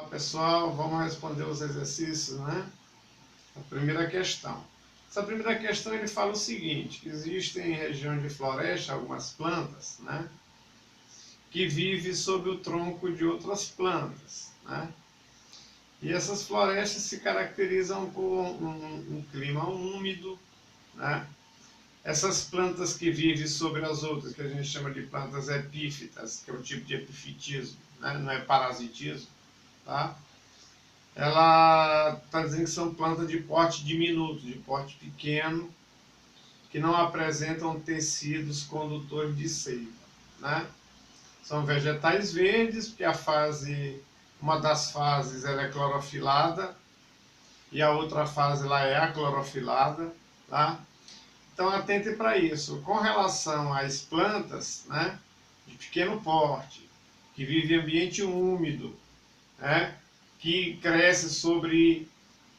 Pessoal, vamos responder os exercícios, né? A primeira questão. Essa primeira questão ele fala o seguinte, que existem em regiões de floresta algumas plantas, né? Que vivem sob o tronco de outras plantas, né? E essas florestas se caracterizam por um clima úmido, né? Essas plantas que vivem sobre as outras, que a gente chama de plantas epífitas, que é o tipo de epifitismo, né? Não é parasitismo, tá? Ela está dizendo que são plantas de porte diminuto, de porte pequeno, que não apresentam tecidos condutores de seiva, né? São vegetais verdes, porque uma das fases ela é clorofilada e a outra fase ela é aclorofilada, tá? Então atente para isso. Com relação às plantas, né, de pequeno porte, que vivem em ambiente úmido, né, que cresce sobre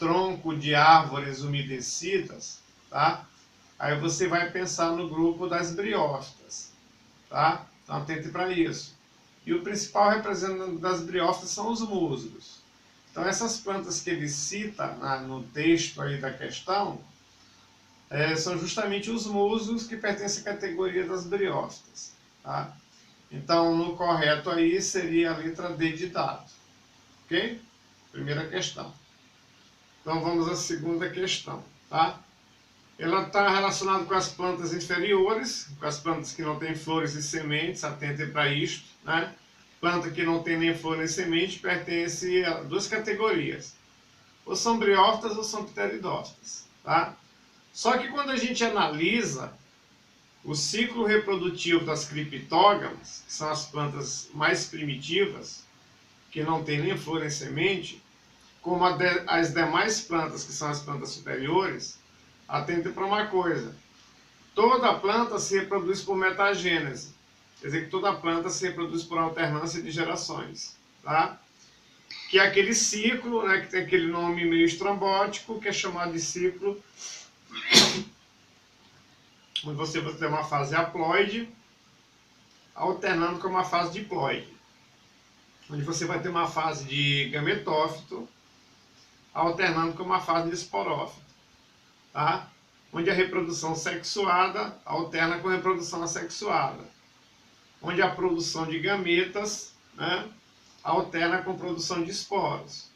tronco de árvores umedecidas, tá? Aí você vai pensar no grupo das briófitas, tá? Então atente para isso. E o principal representante das briófitas são os musgos. Então essas plantas que ele cita no texto aí da questão, são justamente os musgos que pertencem à categoria das briófitas, tá? Então no correto aí seria a letra D de dado, ok? Primeira questão. Então vamos à segunda questão, tá? Ela está relacionada com as plantas inferiores, com as plantas que não têm flores e sementes, atentem para isto, né? Planta que não tem nem flor nem semente pertence a duas categorias. Ou são briófitas ou são pteridófitas, tá? Só que quando a gente analisa o ciclo reprodutivo das criptógamas, que são as plantas mais primitivas, que não tem nem flor nem semente, como as demais plantas, que são as plantas superiores, atente para uma coisa. Toda planta se reproduz por metagênese. Quer dizer que toda planta se reproduz por alternância de gerações, tá? Que é aquele ciclo, né, que tem aquele nome meio estrambótico, que é chamado de ciclo, onde você vai ter uma fase haploide, alternando com uma fase diploide. Onde você vai ter uma fase de gametófito, alternando com uma fase de esporófito, tá? Onde a reprodução sexuada alterna com a reprodução assexuada. Onde a produção de gametas, né, alterna com a produção de esporos.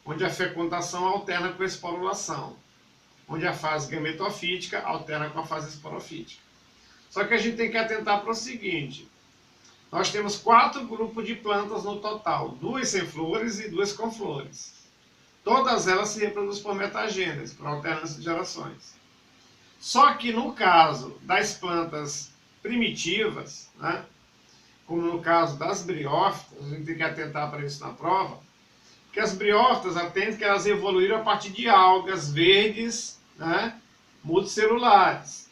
Onde a fecundação alterna com a esporulação. Onde a fase gametofítica alterna com a fase esporofítica. Só que a gente tem que atentar para o seguinte. Nós temos 4 grupos de plantas no total. 2 sem flores e 2 com flores. Todas elas se reproduzem por metagênese, por alternância de gerações. Só que no caso das plantas primitivas, né, como no caso das briófitas, a gente tem que atentar para isso na prova, que as briófitas, atentem que elas evoluíram a partir de algas verdes, né, multicelulares.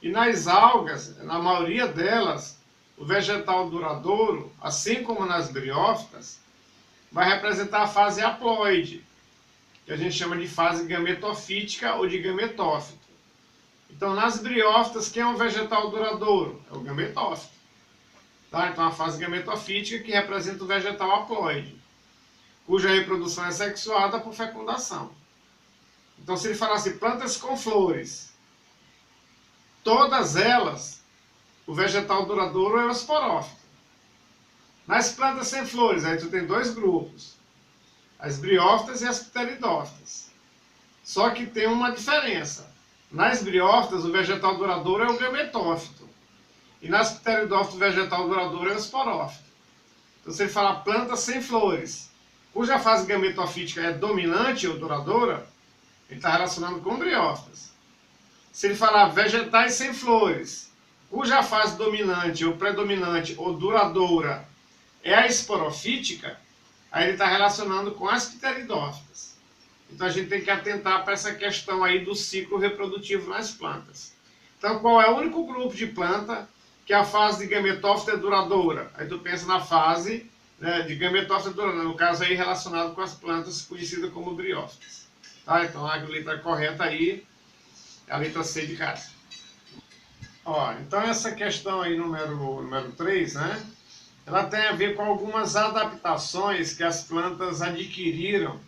E nas algas, na maioria delas, o vegetal duradouro, assim como nas briófitas, vai representar a fase haploide, que a gente chama de fase gametofítica ou de gametófito. Então, nas briófitas, quem é o vegetal duradouro? É o gametófito. Tá? Então, a fase gametofítica que representa o vegetal haploide, cuja reprodução é sexuada por fecundação. Então, se ele falasse plantas com flores, todas elas, o vegetal duradouro é o esporófito. Nas plantas sem flores, aí tu tem 2 grupos, as briófitas e as pteridófitas. Só que tem uma diferença. Nas briófitas, o vegetal duradouro é o gametófito. E nas pteridófitas, o vegetal duradouro é o esporófito. Então, se ele falar planta sem flores, cuja fase gametofítica é dominante ou duradoura, ele está relacionando com briófitas. Se ele falar vegetais sem flores, cuja fase dominante ou predominante ou duradoura é a esporofítica, aí ele está relacionando com as pteridófitas. Então a gente tem que atentar para essa questão aí do ciclo reprodutivo nas plantas. Então qual é o único grupo de planta que a fase de gametófito é duradoura? Aí tu pensa na fase, né, de gametófito duradoura, no caso aí relacionado com as plantas conhecidas como briófitas. Tá? Então a letra correta aí é a letra C de casa. Ó, então essa questão aí número 3, né? ela tem a ver com algumas adaptações que as plantas adquiriram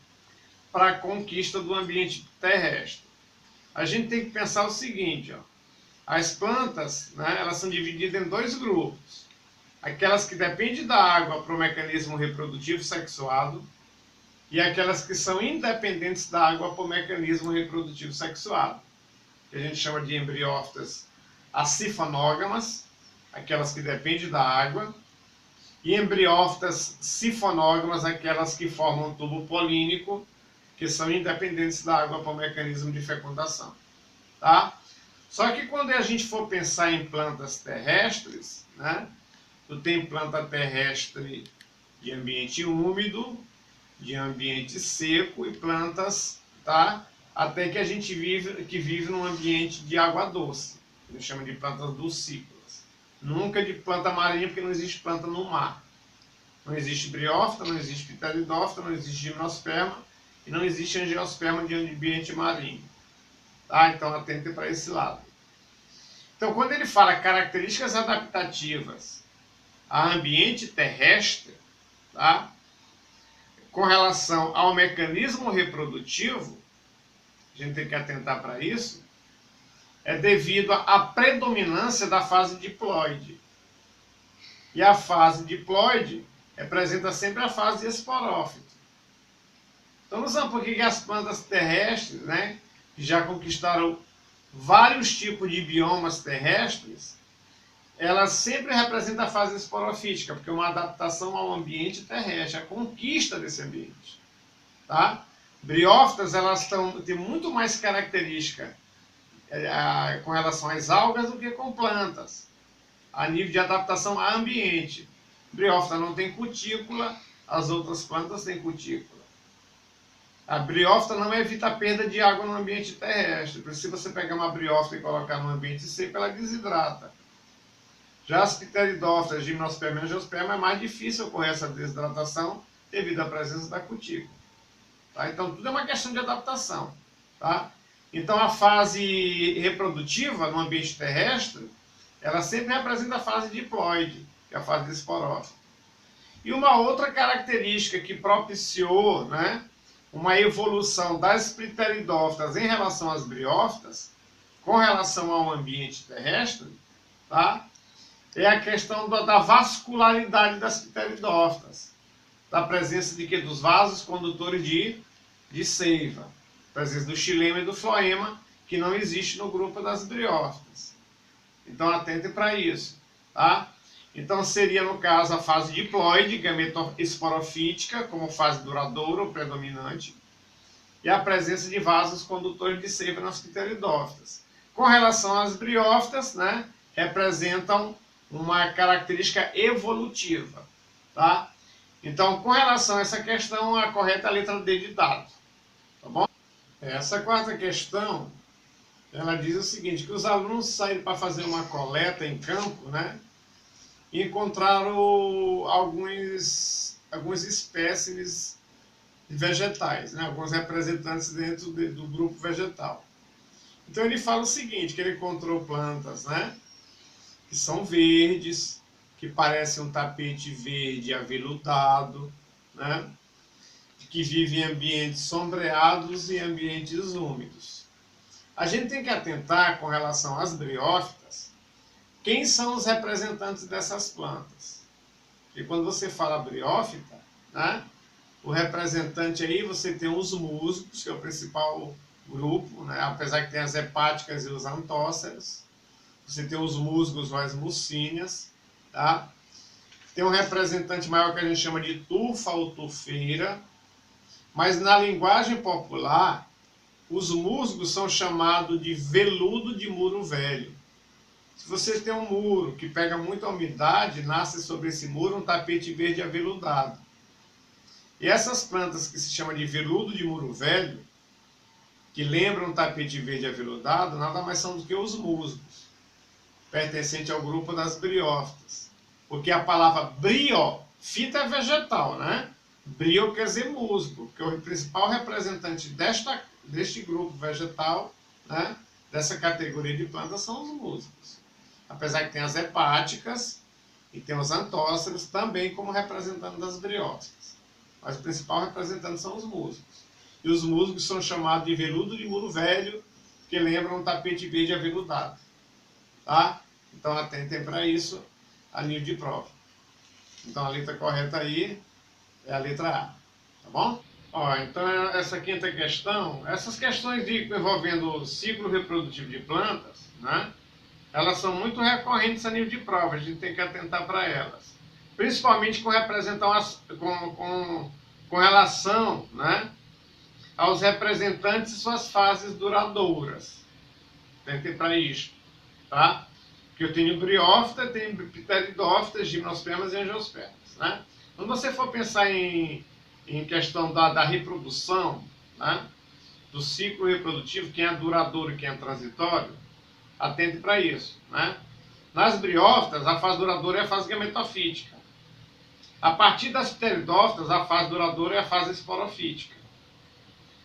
para a conquista do ambiente terrestre. A gente tem que pensar o seguinte, ó, as plantas, né, elas são divididas em dois grupos. Aquelas que dependem da água para o mecanismo reprodutivo sexuado e aquelas que são independentes da água para o mecanismo reprodutivo sexuado, que a gente chama de embriófitas acifonógamas, aquelas que dependem da água, e embriófitas sifonógamas, aquelas que formam um tubo polínico, que são independentes da água para o mecanismo de fecundação. Tá? Só que quando a gente for pensar em plantas terrestres, né, tu tem planta terrestre de ambiente úmido, de ambiente seco e plantas, tá, até que a gente vive num ambiente de água doce. A gente chama de plantas dulcícolas. Nunca de planta marinha, porque não existe planta no mar. Não existe briófita, não existe pteridófita, não existe gimnosperma e não existe angiosperma de ambiente marinho. Tá? Então atente para esse lado. Então quando ele fala características adaptativas a ambiente terrestre, tá, com relação ao mecanismo reprodutivo, a gente tem que atentar para isso, é devido à predominância da fase diploide. E a fase diploide representa sempre a fase esporófita. Então não sabe por que as plantas terrestres, né, que já conquistaram vários tipos de biomas terrestres, elas sempre representam a fase esporofítica, porque é uma adaptação ao ambiente terrestre, a conquista desse ambiente. Tá? Briófitas, elas têm muito mais característica com relação às algas do que com plantas, a nível de adaptação ao ambiente. Briófita não tem cutícula, as outras plantas têm cutícula. A briófita não evita a perda de água no ambiente terrestre. Por isso, se você pegar uma briófita e colocar no ambiente seco, ela desidrata. Já as pteridófitas, gimnosperma e angiosperma, é mais difícil ocorrer essa desidratação devido à presença da cutícula. Tá? Então, tudo é uma questão de adaptação. Tá? Então, a fase reprodutiva no ambiente terrestre, ela sempre representa a fase diploide, que é a fase esporófita. E uma outra característica que propiciou, né, uma evolução das pteridófitas em relação às briófitas, com relação ao ambiente terrestre, tá, é a questão da vascularidade das pteridófitas, da presença de quê? Dos vasos condutores de seiva, presença do xilema e do floema, que não existe no grupo das briófitas. Então atente para isso. Tá? Então seria, no caso, a fase diploide, gametoesporofítica, como fase duradoura ou predominante, e a presença de vasos condutores de seiva nas pteridófitas. Com relação às briófitas, né, representam uma característica evolutiva. Tá? Então, com relação a essa questão, a correta é a letra D de dado. Tá bom? Essa quarta questão, ela diz o seguinte, que os alunos saíram para fazer uma coleta em campo, né, e encontraram alguns espécimes de vegetais, né, alguns representantes dentro do grupo vegetal. Então ele fala o seguinte, que ele encontrou plantas, né, que são verdes, que parecem um tapete verde aveludado, né, que vivem em ambientes sombreados e ambientes úmidos. A gente tem que atentar com relação às briófitas, quem são os representantes dessas plantas. E quando você fala briófita, né, o representante aí você tem os musgos, que é o principal grupo, né, apesar que tem as hepáticas e os antóceros. Você tem os musgos ou as mucíneas, tá? Tem um representante maior que a gente chama de tufa ou tufeira, mas na linguagem popular, os musgos são chamados de veludo de muro velho. Se você tem um muro que pega muita umidade, nasce sobre esse muro um tapete verde aveludado. E essas plantas que se chamam de veludo de muro velho, que lembram um tapete verde aveludado, nada mais são do que os musgos, pertencente ao grupo das briófitas. Porque a palavra briófita é vegetal, né? Brio quer dizer musgo, porque o principal representante deste grupo vegetal, né, dessa categoria de plantas, são os musgos. Apesar que tem as hepáticas E tem os antóceros também como representante das briófitas. Mas o principal representante são os musgos. E os musgos são chamados de veludo de muro velho, que lembram um tapete verde aveludado. Tá? Então atentem para isso a nível de prova. Então a letra correta aí é a letra A. Tá bom? Ó, então essa quinta questão, essas questões envolvendo o ciclo reprodutivo de plantas, né? Elas são muito recorrentes a nível de prova, a gente tem que atentar para elas. Principalmente com relação, né, aos representantes e suas fases duradouras. Atentem para isso, tá? Porque eu tenho briófita, tenho pteridófitas, gimnospermas e angiospermas, né? Quando você for pensar em questão da reprodução, né, do ciclo reprodutivo, quem é duradouro e quem é transitório, atente para isso, né? Nas briófitas, a fase duradoura é a fase gametofítica. A partir das pteridófitas, a fase duradoura é a fase esporofítica.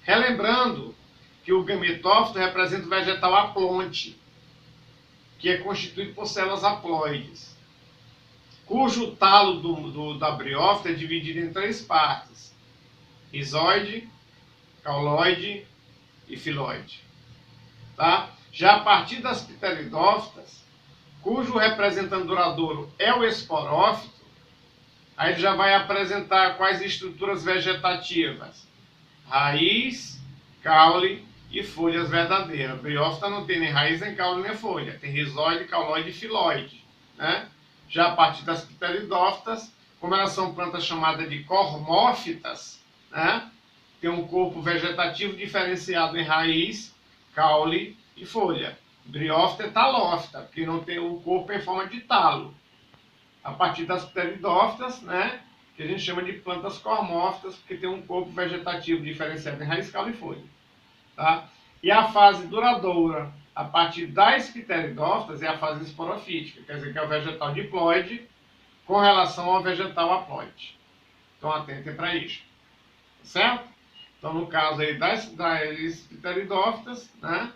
Relembrando que o gametófito representa o vegetal haplonte, que é constituído por células haploides, cujo talo da briófita é dividido em 3 partes: rizoide, cauloide e filoide. Tá? Já a partir das pteridófitas, cujo representante duradouro é o esporófito, aí ele já vai apresentar quais estruturas vegetativas: raiz, caule e folhas verdadeiras. A briófita não tem nem raiz, nem caule, nem folha. Tem rizoide, cauloide e filoide, né? Já a partir das pteridófitas, como elas são plantas chamadas de cormófitas, né? Tem um corpo vegetativo diferenciado em raiz, caule e folha. Briófita é talófita, porque não tem o corpo em forma de talo. A partir das pteridófitas, né, que a gente chama de plantas cormófitas, porque tem um corpo vegetativo diferenciado em raiz, caule e folha. Tá? E a fase duradoura, a partir das pteridófitas, é a fase esporofítica, quer dizer que é o vegetal diploide com relação ao vegetal haploide. Então atentem para isso. Certo? Então no caso aí das pteridófitas, né,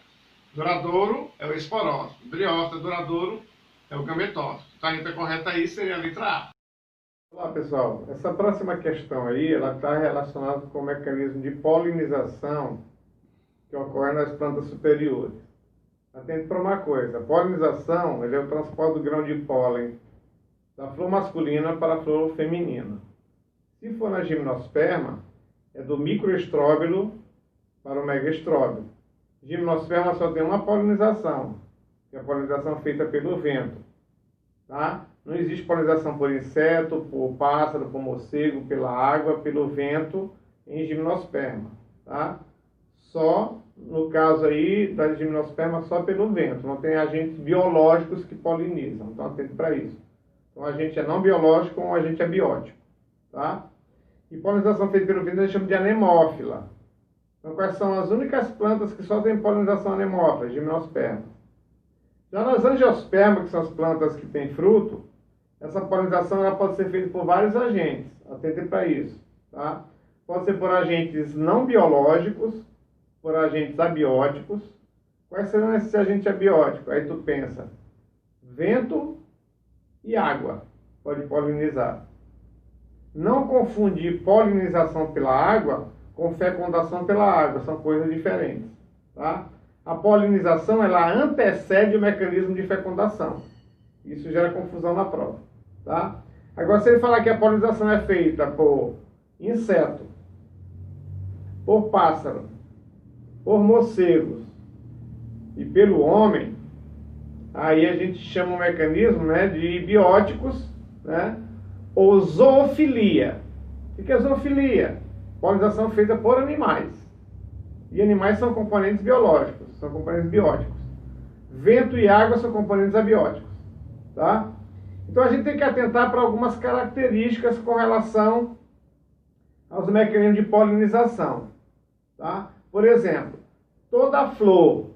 duradouro é o esporófito, briófita duradouro é o gametófito. Então a letra correta aí seria a letra A. Olá pessoal, essa próxima questão aí, ela está relacionada com o mecanismo de polinização que ocorre nas plantas superiores. Atente para uma coisa, a polinização é o transporte do grão de pólen da flor masculina para a flor feminina. Se for na gimnosperma, é do microestróbilo para o megaestróbilo. Gimnosperma só tem uma polinização, que é a polinização feita pelo vento. Tá? Não existe polinização por inseto, por pássaro, por morcego, pela água, pelo vento em gimnosperma. Tá? Só, no caso aí da gimnosperma, só pelo vento. Não tem agentes biológicos que polinizam. Então, atento para isso. Então, um agente é não biológico ou um agente é biótico. Tá? E polinização feita pelo vento a gente chama de anemófila. Então, quais são as únicas plantas que só têm polinização anemófila? Gimnosperma. Já nas angiospermas, que são as plantas que têm fruto, essa polinização ela pode ser feita por vários agentes. Atentem para isso. Tá? Pode ser por agentes não biológicos, por agentes abióticos. Quais serão esses agentes abióticos? Aí tu pensa, vento e água pode polinizar. Não confundir polinização pela água com fecundação pela água, são coisas diferentes. Tá? A polinização ela antecede o mecanismo de fecundação. Isso gera confusão na prova. Tá? Agora, se ele falar que a polinização é feita por inseto, por pássaro, por morcegos e pelo homem, aí a gente chama o mecanismo, né, de bióticos, né, ou zoofilia. O que é zoofilia? Polinização feita por animais. E animais são componentes biológicos, são componentes bióticos. Vento e água são componentes abióticos. Tá? Então a gente tem que atentar para algumas características com relação aos mecanismos de polinização. Tá? Por exemplo, toda flor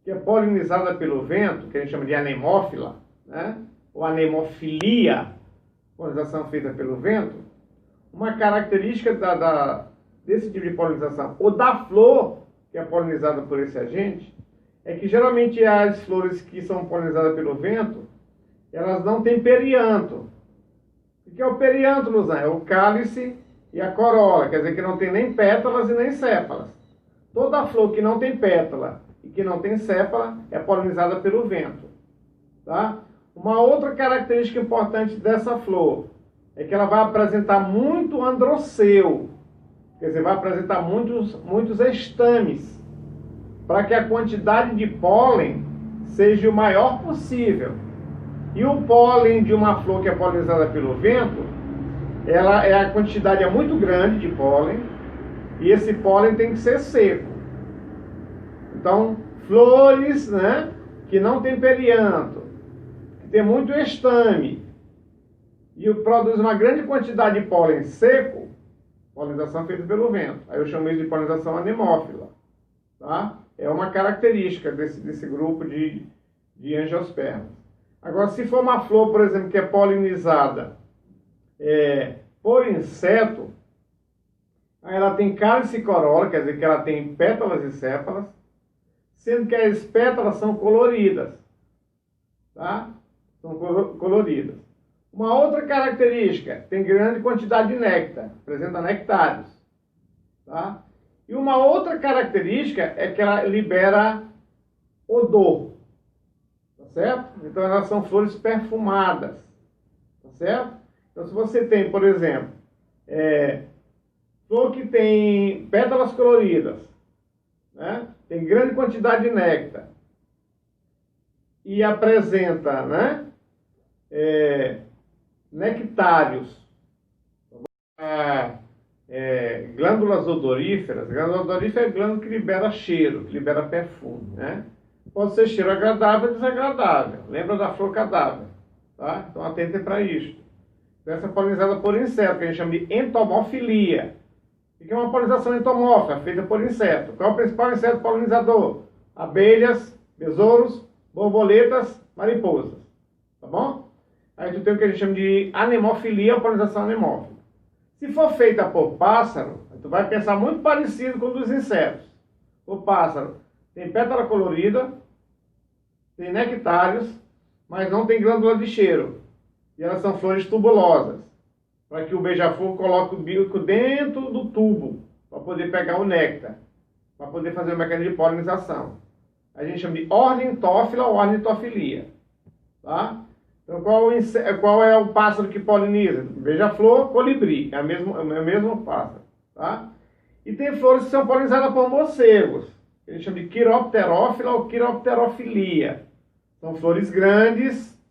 que é polinizada pelo vento, que a gente chama de anemófila, né? Ou anemofilia, polinização feita pelo vento, uma característica desse tipo de polinização, ou da flor que é polinizada por esse agente, é que geralmente as flores que são polinizadas pelo vento, elas não têm perianto. O que é o perianto, Luzan? É o cálice e a corola, quer dizer que não tem nem pétalas e nem sépalas. Toda flor que não tem pétala e que não tem sépala é polinizada pelo vento. Tá? Uma outra característica importante dessa flor é que ela vai apresentar muito androceu, quer dizer, vai apresentar muitos estames, para que a quantidade de pólen seja o maior possível. E o pólen de uma flor que é polinizada pelo vento, a quantidade é muito grande de pólen, e esse pólen tem que ser seco. Então, flores, né, que não tem perianto, que tem muito estame, e produz uma grande quantidade de pólen seco, polinização feita pelo vento. Aí eu chamo isso de polinização anemófila. Tá? É uma característica desse grupo de angiospermas. Agora, se for uma flor, por exemplo, que é polinizada por inseto, aí ela tem cálice e corola, quer dizer que ela tem pétalas e sépalas, sendo que as pétalas são coloridas. Tá? São coloridas. Uma outra característica, tem grande quantidade de néctar, apresenta nectários. Tá? E uma outra característica é que ela libera odor. Tá certo? Então elas são flores perfumadas. Tá certo? Então se você tem, por exemplo, flor que tem pétalas coloridas, né? Tem grande quantidade de néctar e apresenta, né, nectários, glândulas odoríferas. Glândula odorífera é a glândula que libera cheiro, que libera perfume, né? Pode ser cheiro agradável ou desagradável. Lembra da flor cadáver, tá? Então atentem para isso. Essa é polinizada por inseto, que a gente chama de entomofilia. O que é uma polinização entomófica, feita por inseto? Qual é o principal inseto polinizador? Abelhas, besouros, borboletas, mariposas. Tá bom? Aí tu tem o que a gente chama de anemofilia, ou polinização anemófila. Se for feita por pássaro, tu vai pensar muito parecido com o dos insetos. O pássaro tem pétala colorida, tem nectários, mas não tem glândula de cheiro. E elas são flores tubulosas, para que o beija-flor coloque o bico dentro do tubo, para poder pegar o néctar, para poder fazer o mecanismo de polinização. A gente chama de ornitófila ou ornitofilia. Tá? Então, qual é o pássaro que poliniza? Beija-flor, colibri, é o mesmo pássaro. Tá? E tem flores que são polinizadas por morcegos, que a gente chama de quiropterófila ou quiropterofilia. São flores grandes,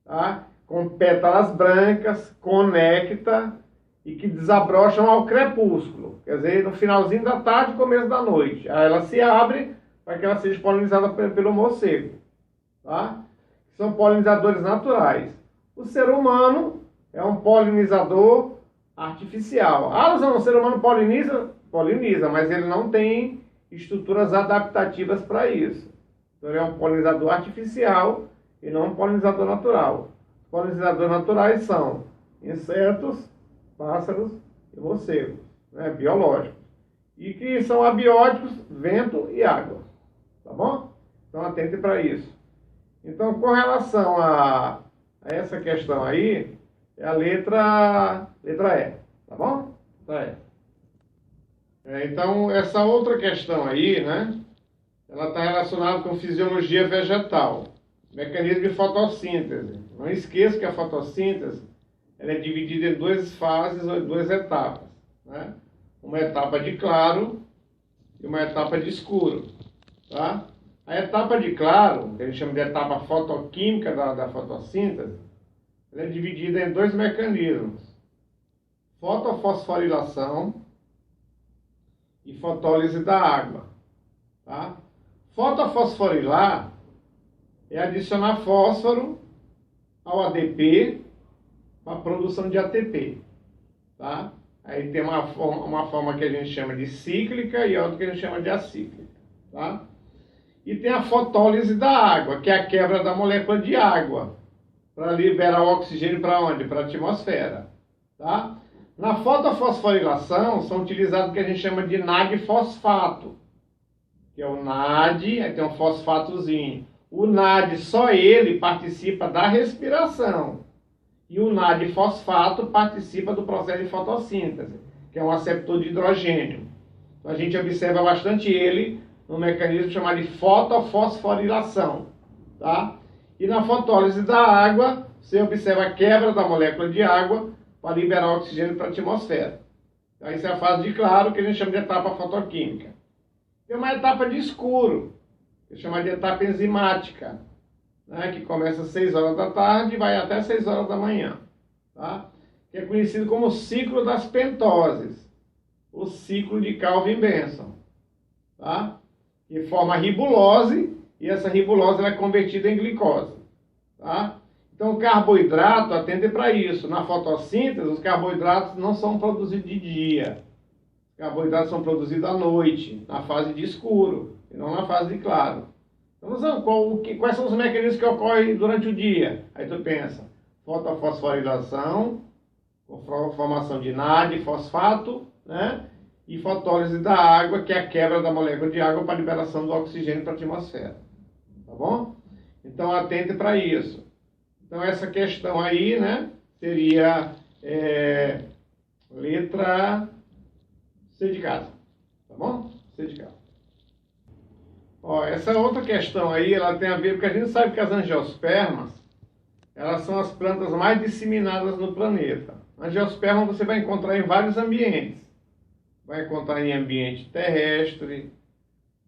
tá? Com pétalas brancas, com néctar, e que desabrocham ao crepúsculo, quer dizer, no finalzinho da tarde e começo da noite. Aí ela se abre para que ela seja polinizada pelo morcego. Tá? São polinizadores naturais. O ser humano é um polinizador artificial. O ser humano poliniza, mas ele não tem estruturas adaptativas para isso. Então ele é um polinizador artificial e não um polinizador natural. Os polinizadores naturais são insetos, pássaros e morcegos, né, biológicos. E que são abióticos, vento e água. Tá bom? Então atente para isso. Então, com relação a essa questão aí, é a letra E. Tá bom? Letra E. Então, essa outra questão aí, né? Ela está relacionada com fisiologia vegetal, mecanismo de fotossíntese. Não esqueça que a fotossíntese ela é dividida em duas fases ou em duas etapas, né? Uma etapa de claro e uma etapa de escuro, tá? A etapa de claro, que a gente chama de etapa fotoquímica da fotossíntese, ela é dividida em dois mecanismos: fotofosforilação e fotólise da água, tá? Fotofosforilar é adicionar fósforo ao ADP para a produção de ATP, tá? Aí tem uma forma que a gente chama de cíclica e outra que a gente chama de acíclica, tá? E tem a fotólise da água, que é a quebra da molécula de água, para liberar o oxigênio para onde? Para a atmosfera, tá? Na fotofosforilação são utilizados o que a gente chama de NAD-fosfato, que é o NAD, aí tem um fosfatozinho. o NAD, só ele participa da respiração. E o NAD-fosfato participa do processo de fotossíntese, que é um aceptor de hidrogênio. Então a gente observa bastante ele no mecanismo chamado de fotofosforilação. Tá? E na fotólise da água, você observa a quebra da molécula de água para liberar oxigênio para a atmosfera. Então, isso é a fase de claro, que a gente chama de etapa fotoquímica. Tem uma etapa de escuro, que é chamada de etapa enzimática, né, que começa às 6 horas da tarde e vai até 6 horas da manhã. Tá? Que é conhecido como o ciclo das pentoses, o ciclo de Calvin-Benson. Tá? Que forma a ribulose, e essa ribulose ela é convertida em glicose. Tá? Então o carboidrato atende para isso. Na fotossíntese, os carboidratos não são produzidos de dia. Os carboidratos são produzidos à noite, na fase de escuro, e não na fase de claro. Então, quais são os mecanismos que ocorrem durante o dia? Aí tu pensa, fotofosforilação, formação de NAD, fosfato, né? E fotólise da água, que é a quebra da molécula de água para a liberação do oxigênio para a atmosfera. Tá bom? Então atente para isso. Então essa questão aí, né, seria letra C de casa. Tá bom? C de casa. Ó, essa outra questão aí, ela tem a ver, porque a gente sabe que as angiospermas, elas são as plantas mais disseminadas no planeta. Angiosperma você vai encontrar em vários ambientes. Vai encontrar em ambiente terrestre,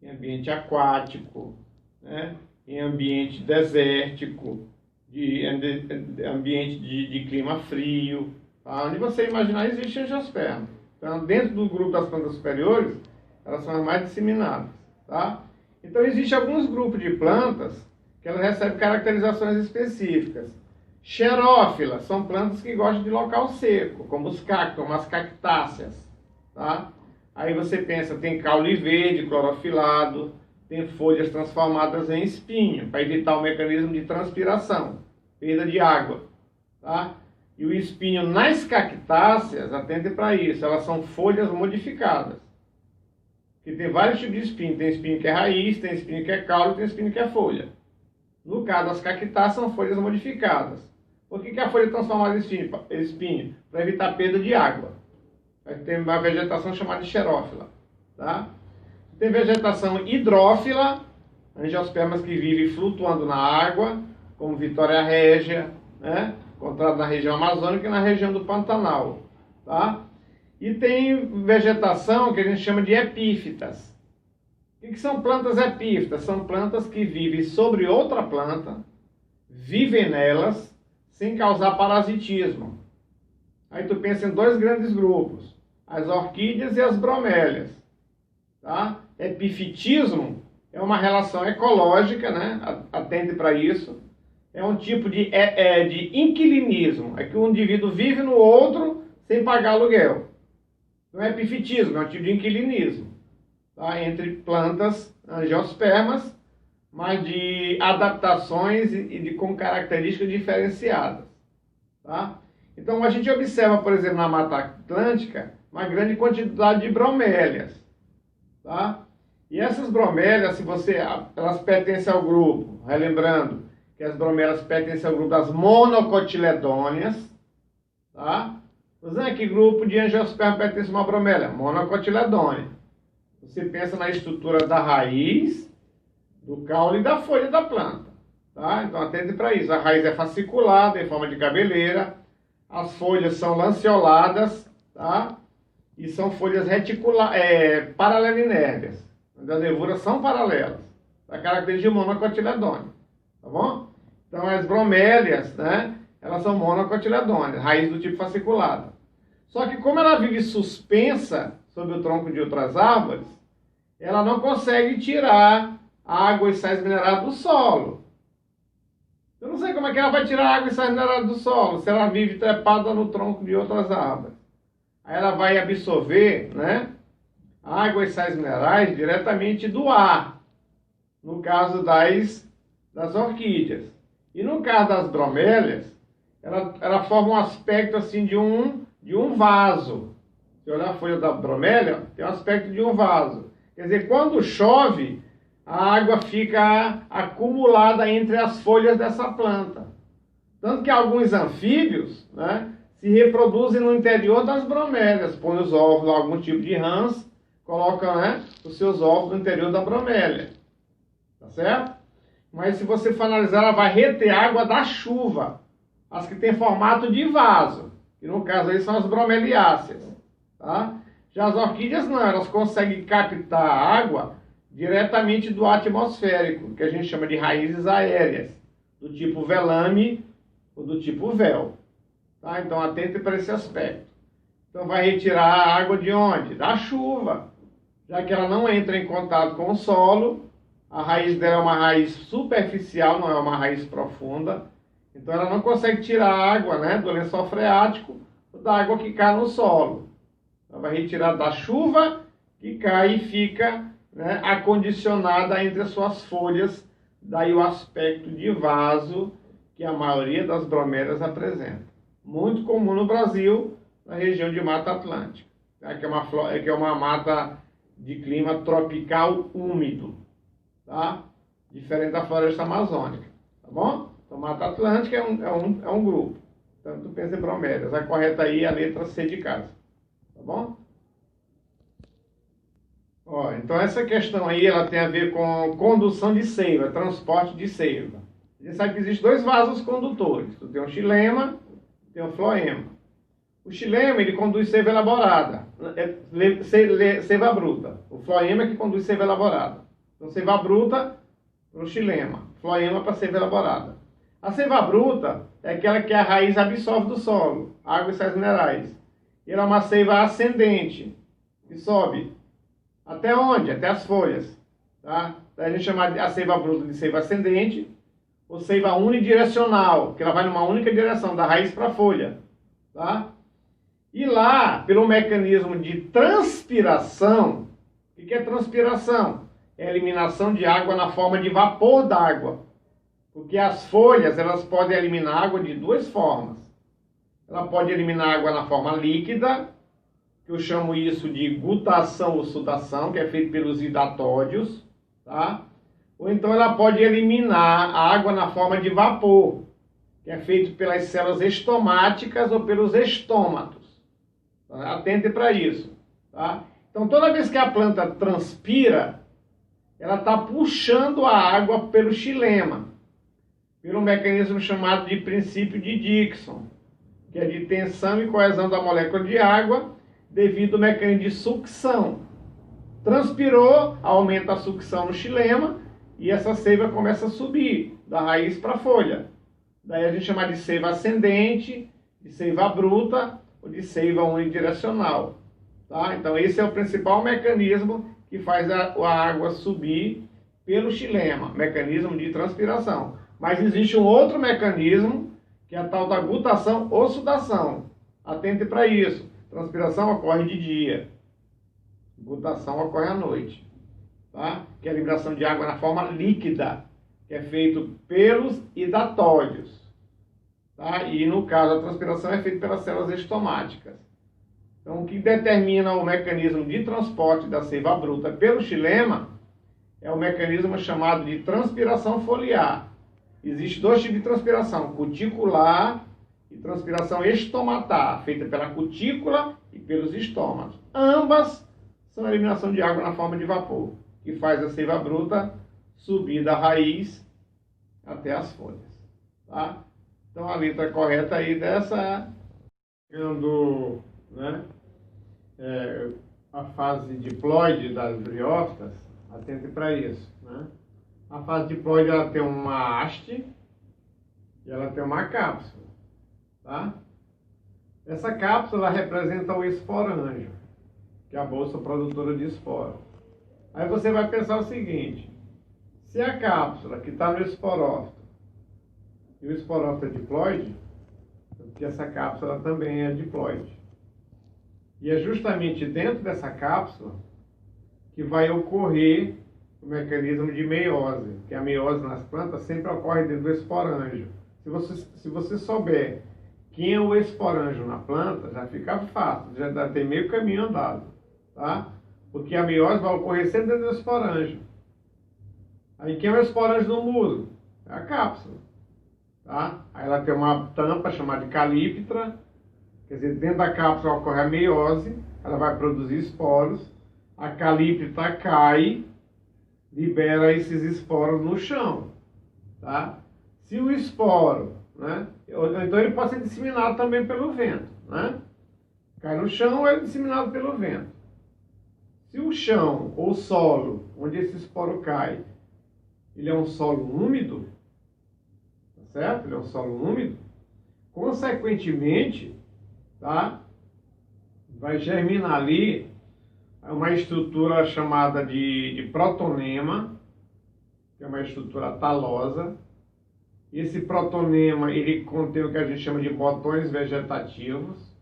em ambiente aquático, né? Em ambiente desértico, ambiente de clima frio. Tá? Onde você imaginar existe angiosperma. Então, dentro do grupo das plantas superiores, elas são as mais disseminadas. Tá? Então, existem alguns grupos de plantas que elas recebem caracterizações específicas. Xerófilas são plantas que gostam de local seco, como os cactos, como as cactáceas. Tá? Aí você pensa, tem caule verde, clorofilado, tem folhas transformadas em espinho, para evitar o mecanismo de transpiração, perda de água. Tá? E o espinho nas cactáceas atende para isso, elas são folhas modificadas. Porque tem vários tipos de espinho, tem espinho que é raiz, tem espinho que é caule, tem espinho que é folha. No caso das cactáceas, são folhas modificadas. Por que a folha é transformada em espinho? Para evitar perda de água. Tem uma vegetação chamada de xerófila. Tá? Tem vegetação hidrófila, angiospermas que vivem flutuando na água, como Vitória Régia, né? Encontrado na região amazônica e na região do Pantanal. Tá? E tem vegetação que a gente chama de epífitas. O que são plantas epífitas? São plantas que vivem sobre outra planta, vivem nelas, sem causar parasitismo. Aí tu pensa em dois grandes grupos, as orquídeas e as bromélias. Tá? Epifitismo é uma relação ecológica, né? Atende para isso. É um tipo de inquilinismo, é que um indivíduo vive no outro sem pagar aluguel. Não é epifitismo, é um tipo de inquilinismo. Tá? Entre plantas angiospermas, mas de adaptações com características diferenciadas. Tá? Então a gente observa, por exemplo, na Mata Atlântica, uma grande quantidade de bromélias. Tá? E essas bromélias, elas pertencem ao grupo, relembrando que as bromélias pertencem ao grupo das monocotiledôneas. Tá? Que grupo de angiosperma pertence a uma bromélia? Monocotiledônea. Você pensa na estrutura da raiz, do caule e da folha da planta. Tá? Então atende para isso. A raiz é fasciculada, em forma de cabeleira. As folhas são lanceoladas, tá? E são folhas paralelinérgias. As nervuras são paralelas. A característica monocotiledônea. Tá bom? Então as bromélias, né? Elas são monocotiledôneas, raiz do tipo fasciculada. Só que como ela vive suspensa sobre o tronco de outras árvores, ela não consegue tirar água e sais minerais do solo. Eu não sei como é que ela vai tirar água e sais minerais do solo, se ela vive trepada no tronco de outras árvores. Aí ela vai absorver, né, água e sais minerais diretamente do ar, no caso das orquídeas. E no caso das bromélias, ela forma um aspecto assim de um vaso. Se olhar a folha da bromélia, tem um aspecto de um vaso. Quer dizer, quando chove, a água fica acumulada entre as folhas dessa planta. Tanto que alguns anfíbios, né, se reproduzem no interior das bromélias, põem os ovos, algum tipo de rãs, colocam, né, os seus ovos no interior da bromélia. Tá certo? Mas se você for analisar, ela vai reter água da chuva. As que têm formato de vaso, que no caso aí são as bromeliáceas. Tá? Já as orquídeas não, elas conseguem captar a água diretamente do ar atmosférico, que a gente chama de raízes aéreas, do tipo velame ou do tipo véu. Tá? Então atente para esse aspecto. Então vai retirar a água de onde? Da chuva. Já que ela não entra em contato com o solo, a raiz dela é uma raiz superficial, não é uma raiz profunda. Então ela não consegue tirar a água, né, do lençol freático ou da água que cai no solo. Ela vai retirar da chuva que cai e fica, né, acondicionada entre as suas folhas. Daí o aspecto de vaso que a maioria das bromélias apresenta. Muito comum no Brasil, na região de Mata Atlântica, tá? que é uma mata de clima tropical úmido, tá? Diferente da floresta amazônica, tá bom? Então, Mata Atlântica é um grupo. Tanto pensa em bromélias. A correta aí é a letra C de casa, tá bom? Ó, então, essa questão aí, ela tem a ver com condução de seiva, transporte de seiva. A gente sabe que existem dois vasos condutores. Tu tem um xilema, tem um floema. O xilema, ele conduz seiva elaborada, seiva bruta. O floema é que conduz seiva elaborada. Então, seiva bruta para o xilema, floema para seiva elaborada. A seiva bruta é aquela que a raiz absorve do solo, água e sais minerais. E ela é uma seiva ascendente, que sobe até onde? Até as folhas. Tá? Daí a gente chama a seiva bruta de seiva ascendente, ou seiva unidirecional, que ela vai numa única direção, da raiz para a folha. Tá? E lá, pelo mecanismo de transpiração, o que é transpiração? É a eliminação de água na forma de vapor d'água. Porque as folhas, elas podem eliminar água de duas formas. Ela pode eliminar água na forma líquida, que eu chamo isso de gutação ou sudação, que é feito pelos hidatódios, tá? Ou então ela pode eliminar a água na forma de vapor, que é feito pelas células estomáticas ou pelos estômatos. Tá? Atente para isso, tá? Então toda vez que a planta transpira, ela está puxando a água pelo xilema, pelo mecanismo chamado de princípio de Dickson, que é de tensão e coesão da molécula de água devido ao mecanismo de sucção. Transpirou, aumenta a sucção no xilema e essa seiva começa a subir da raiz para a folha. Daí a gente chama de seiva ascendente, de seiva bruta ou de seiva unidirecional. Tá? Então esse é o principal mecanismo que faz a água subir pelo xilema, mecanismo de transpiração. Mas existe um outro mecanismo, que é a tal da gutação ou sudação. Atente para isso. Transpiração ocorre de dia. Gutação ocorre à noite. Tá? Que é a liberação de água na forma líquida, que é feito pelos hidatódios. Tá? E no caso, a transpiração é feita pelas células estomáticas. Então, o que determina o mecanismo de transporte da seiva bruta pelo xilema é o mecanismo chamado de transpiração foliar. Existem dois tipos de transpiração, cuticular e transpiração estomatar, feita pela cutícula e pelos estômatos. Ambas são a eliminação de água na forma de vapor, que faz a seiva bruta subir da raiz até as folhas. Tá? Então a letra correta aí dessa né, a fase diploide das briófitas, atente para isso. Né? A fase diploide ela tem uma haste e ela tem uma cápsula. Tá? Essa cápsula representa o esporângio, que é a bolsa produtora de esporo. Aí você vai pensar o seguinte: se a cápsula que está no esporófito e o esporófito é diploide, porque essa cápsula também é diploide. E é justamente dentro dessa cápsula que vai ocorrer o mecanismo de meiose, que a meiose nas plantas sempre ocorre dentro do esporângio. Se você souber quem é o esporângio na planta, já fica fácil, já dá ter meio caminho andado, tá? Porque a meiose vai ocorrer sempre dentro do esporângio. Aí quem é o esporângio do musgo? É a cápsula. Tá? Aí ela tem uma tampa chamada de calíptra, quer dizer, dentro da cápsula ocorre a meiose, ela vai produzir esporos, a calíptra cai, libera esses esporos no chão. Tá? Se o esporo, né, então ele pode ser disseminado também pelo vento, né? Cai no chão ou é disseminado pelo vento. Se o chão ou solo onde esse esporo cai, ele é um solo úmido, tá certo? Ele é um solo úmido, consequentemente, tá? Vai germinar ali uma estrutura chamada de protonema, que é uma estrutura talosa. Esse protonema, ele contém o que a gente chama de botões vegetativos,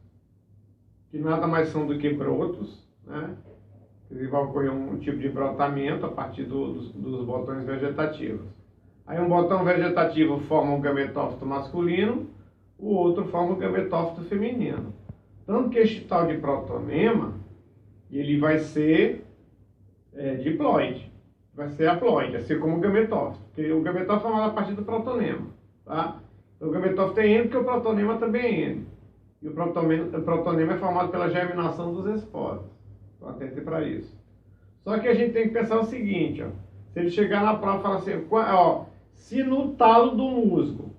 que nada mais são do que brotos, né? Quer dizer, vai ocorrer um tipo de brotamento a partir dos botões vegetativos. Aí um botão vegetativo forma um gametófito masculino, o outro forma um gametófito feminino. Tanto que este tal de protonema, ele vai ser diploide, vai ser haploide, assim como o gametófito, porque o gametófito é formado a partir do protonema, tá? Então, o gametófito é N porque o protonema também é N. E o protonema é formado pela germinação dos esporos. Então, atente para isso. Só que a gente tem que pensar o seguinte, ó, se ele chegar na prova e falar assim, ó, se no talo do musgo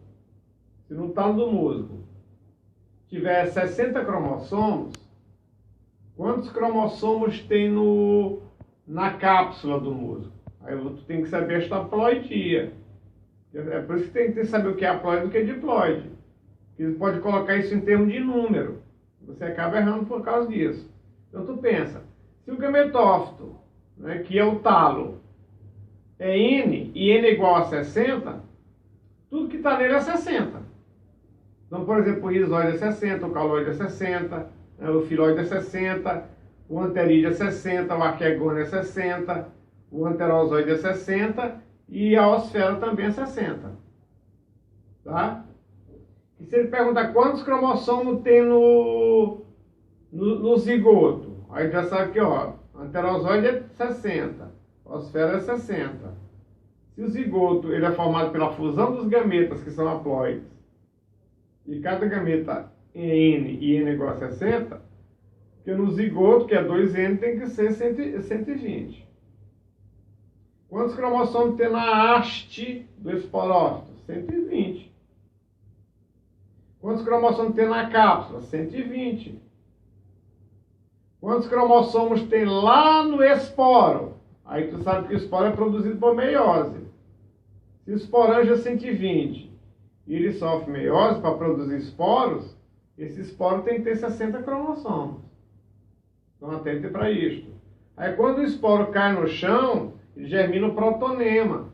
tiver 60 cromossomos, quantos cromossomos tem na cápsula do musgo? Aí tu tem que saber esta haploidia. É por isso que tem que saber o que é haploide e o que é diploide. Porque você pode colocar isso em termos de número. Você acaba errando por causa disso. Então tu pensa, se o gametófito, né, que é o talo, é N e N é igual a 60, tudo que está nele é 60. Então, por exemplo, o rizoide é 60, o caloide é 60, né, o filóide é 60, o anterídeo é 60, o arquegônio é 60, o anterozoide é 60 e a osfera também é 60. Tá? E se ele perguntar quantos cromossomos tem no zigoto, aí já sabe que, ó, o anterozoide é 60, a osfera é 60. Se o zigoto ele é formado pela fusão dos gametas, que são haploides, e cada gameta é N e N é igual a 60, porque no zigoto, que é 2N, tem que ser 120. Quantos cromossomos tem na haste do esporófito? 120. Quantos cromossomos tem na cápsula? 120. Quantos cromossomos tem lá no esporo? Aí tu sabe que o esporo é produzido por meiose. Se o esporângio é 120 e ele sofre meiose para produzir esporos, esse esporo tem que ter 60 cromossomos. Então atente para isto. Aí quando o esporo cai no chão, ele germina o protonema.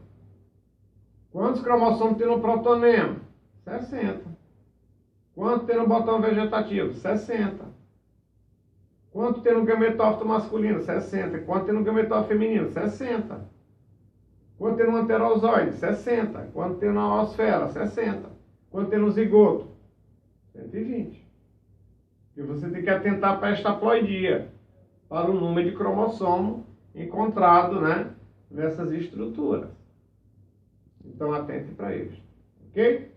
Quantos cromossomos tem no protonema? 60. Quanto tem no botão vegetativo? 60. Quanto tem no gametófito masculino? 60. Quanto tem no gametófito feminino? 60. Quanto tem no anterozoide? 60. Quanto tem na osfera? 60. Quanto tem no zigoto? 120. E você tem que atentar para esta haploidia, para o número de cromossomo encontrado, né, nessas estruturas. Então atente para isso. Ok?